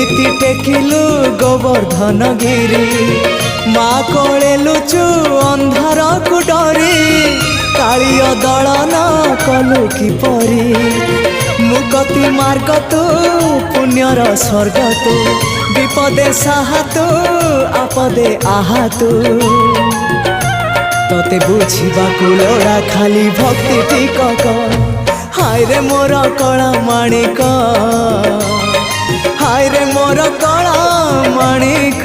केमिति टेकिलु गोवर्धन गिरी माँ कोले लुचु अंधार को डरी कालिय दलन कलु किपरि मुक्ति मार्ग तू पुण्यर स्वर्ग तू विपदे साहा तू आपदे आहा तू तोते बुझिबा लोड़ा खाली भक्ति टिकक हाय रे मोर कला माणिक हाय रे मोर कला माणिक।